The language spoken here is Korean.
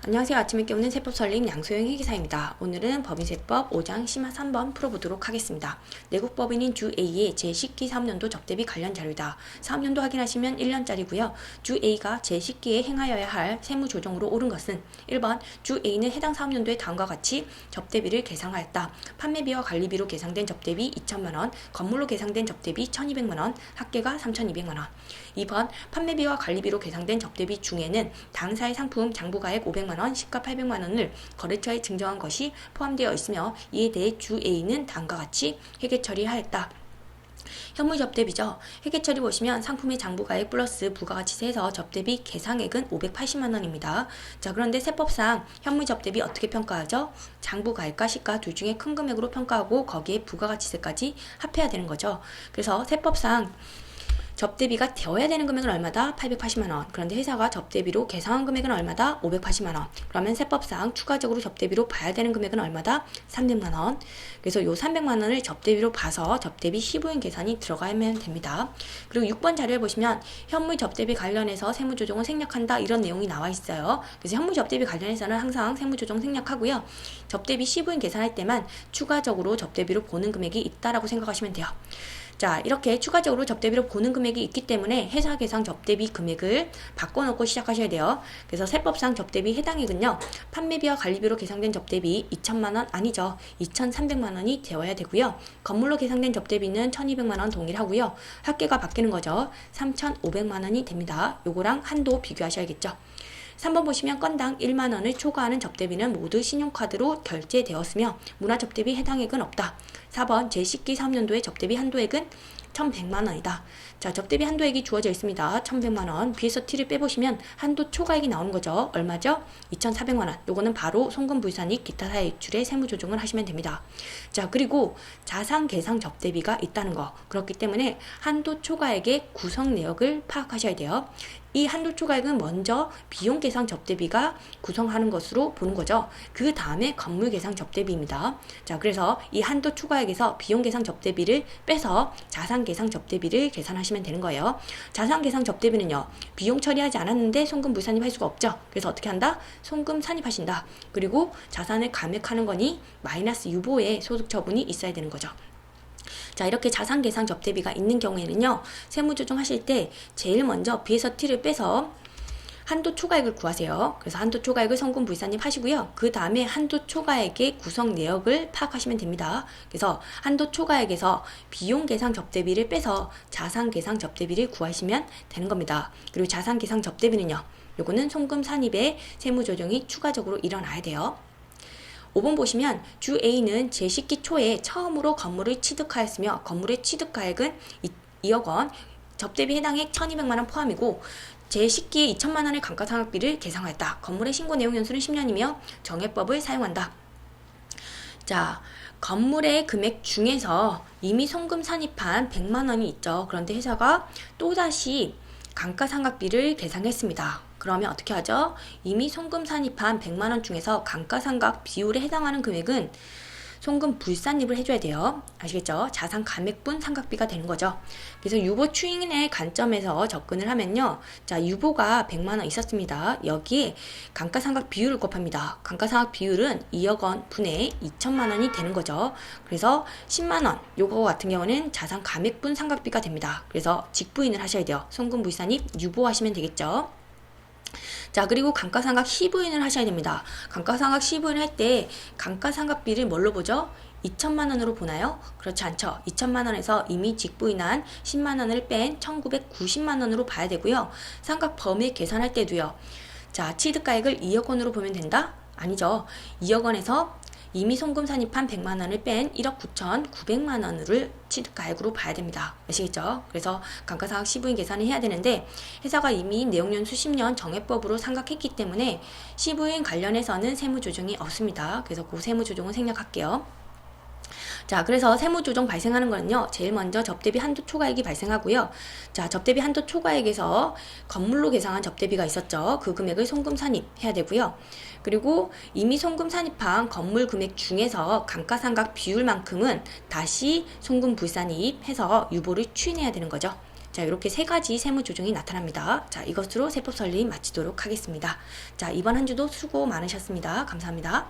안녕하세요. 아침에 깨우는 세법 설립 양소영 회계사입니다. 오늘은 법인세법 5장 심화 3번 풀어보도록 하겠습니다. 내국법인인 주 A의 제10기 사업연도 접대비 관련 자료이다. 사업연도 확인하시면 1년짜리고요. 주 A가 제10기에 행하여야 할 세무조정으로 옳은 것은 1번 주 A는 해당 사업연도에 다음과 같이 접대비를 계상하였다. 판매비와 관리비로 계상된 접대비 2천만원, 건물로 계상된 접대비 1,200만원, 합계가 3,200만원. 2번 판매비와 관리비로 계상된 접대비 중에는 당사의 상품 장부가액 500만원, 시가 800만원을 거래처에 증정한 것이 포함되어 있으며 이에 대해 주 A는 다음과 같이 회계 처리하였다. 현물 접대비죠. 회계 처리 보시면 상품의 장부가액 플러스 부가가치세 해서 접대비 계상액은 580만원입니다. 자, 그런데 세법상 현물 접대비 어떻게 평가하죠? 장부가액과 시가 둘 중에 큰 금액으로 평가하고 거기에 부가가치세까지 합해야 되는 거죠. 그래서 세법상 접대비가 되어야 되는 금액은 얼마다? 880만원. 그런데 회사가 접대비로 계상한 금액은 얼마다? 580만원. 그러면 세법상 추가적으로 접대비로 봐야 되는 금액은 얼마다? 300만원. 그래서 요 300만원을 접대비로 봐서 접대비 시부인 계산이 들어가면 됩니다. 그리고 6번 자료를 보시면 현물 접대비 관련해서 세무조정을 생략한다 이런 내용이 나와 있어요. 그래서 현물 접대비 관련해서는 항상 세무조정 생략하고요. 접대비 시부인 계산할 때만 추가적으로 접대비로 보는 금액이 있다라고 생각하시면 돼요. 자, 이렇게 추가적으로 접대비로 보는 금액이 있기 때문에 회사 계상 접대비 금액을 바꿔놓고 시작하셔야 돼요. 그래서 세법상 접대비 해당액은요, 판매비와 관리비로 계상된 접대비 2천만원 아니죠. 2,300만원이 되어야 되고요. 건물로 계상된 접대비는 1,200만원 동일하고요. 합계가 바뀌는 거죠. 3,500만원이 됩니다. 요거랑 한도 비교하셔야겠죠. 3번 보시면 건당 1만원을 초과하는 접대비는 모두 신용카드로 결제되었으며 문화접대비 해당액은 없다. 4번 제10기 3년도의 접대비 한도액은 1,100만원이다. 자, 접대비 한도액이 주어져 있습니다. 1,100만원. B에서 T를 빼보시면 한도 초과액이 나오는 거죠. 얼마죠? 2,400만원. 요거는 바로 송금불산익 기타 사익출의 세무조정을 하시면 됩니다. 자, 그리고 자산계상 접대비가 있다는 거. 그렇기 때문에 한도 초과액의 구성 내역을 파악하셔야 돼요. 이 한도 초과액은 먼저 비용 계상 접대비가 구성하는 것으로 보는 거죠. 그 다음에 건물 계상 접대비입니다. 자, 그래서 이 한도 초과액에서 비용 계상 접대비를 빼서 자산 계상 접대비를 계산하시면 되는 거예요. 자산 계상 접대비는요, 비용 처리하지 않았는데 송금 불산입할 수가 없죠. 그래서 어떻게 한다? 송금 산입하신다. 그리고 자산을 감액하는 거니 마이너스 유보에 소득 처분이 있어야 되는 거죠. 자, 이렇게 자산 계상 접대비가 있는 경우에는요, 세무조정 하실 때 제일 먼저 B에서 T를 빼서 한도 초과액을 구하세요. 그래서 한도 초과액을 송금 불산입 하시고요. 그 다음에 한도 초과액의 구성 내역을 파악하시면 됩니다. 그래서 한도 초과액에서 비용 계상 접대비를 빼서 자산 계상 접대비를 구하시면 되는 겁니다. 그리고 자산 계상 접대비는요, 요거는 송금 산입에 세무조정이 추가적으로 일어나야 돼요. 5번 보시면 주 A는 제10기 초에 처음으로 건물을 취득하였으며 건물의 취득가액은 2억 원, 접대비 해당액 1,200만원 포함이고 제10기에 2천만원의 감가상각비를 계상하였다. 건물의 신고 내용 연수는 10년이며 정액법을 사용한다. 자, 건물의 금액 중에서 이미 송금 산입한 100만원이 있죠. 그런데 회사가 또다시 감가상각비를 계상했습니다. 그러면 어떻게 하죠? 이미 송금 산입한 100만원 중에서 감가상각 비율에 해당하는 금액은 송금 불산입을 해줘야 돼요. 아시겠죠? 자산 감액분 상각비가 되는 거죠. 그래서 유보 추인의 관점에서 접근을 하면요. 자, 유보가 100만원 있었습니다. 여기에 감가상각 비율을 곱합니다. 감가상각 비율은 2억 원 분의 2천만원이 되는 거죠. 그래서 10만원, 요거 같은 경우는 자산 감액분 상각비가 됩니다. 그래서 직부인을 하셔야 돼요. 송금 불산입 유보하시면 되겠죠. 자, 그리고 감가상각 시부인을 하셔야 됩니다. 감가상각 시부인을 할 때 감가상각비를 뭘로 보죠? 2천만원으로 보나요? 그렇지 않죠. 2천만원에서 이미 직부인한 10만원을 뺀 1990만원으로 봐야 되고요. 상각 범위 계산할 때도요. 자, 취득가액을 2억 원으로 보면 된다? 아니죠. 2억 원에서 이미 송금 산입한 100만원을 뺀 1억 9,900만원을 취득가액으로 봐야 됩니다. 아시겠죠? 그래서 감가상각 시부인 계산을 해야 되는데 회사가 이미 내용연수 10년 정액법으로 상각했기 때문에 시부인 관련해서는 세무조정이 없습니다. 그래서 그 세무조정은 생략할게요. 자, 그래서 세무조정 발생하는 거는요, 제일 먼저 접대비 한도 초과액이 발생하고요. 자, 접대비 한도 초과액에서 건물로 계상한 접대비가 있었죠. 그 금액을 송금 산입해야 되고요. 그리고 이미 송금 산입한 건물 금액 중에서 감가상각 비율만큼은 다시 송금 불산입해서 유보를 추인해야 되는 거죠. 자, 이렇게 세 가지 세무 조정이 나타납니다. 자, 이것으로 세법 설립 마치도록 하겠습니다. 자, 이번 한 주도 수고 많으셨습니다. 감사합니다.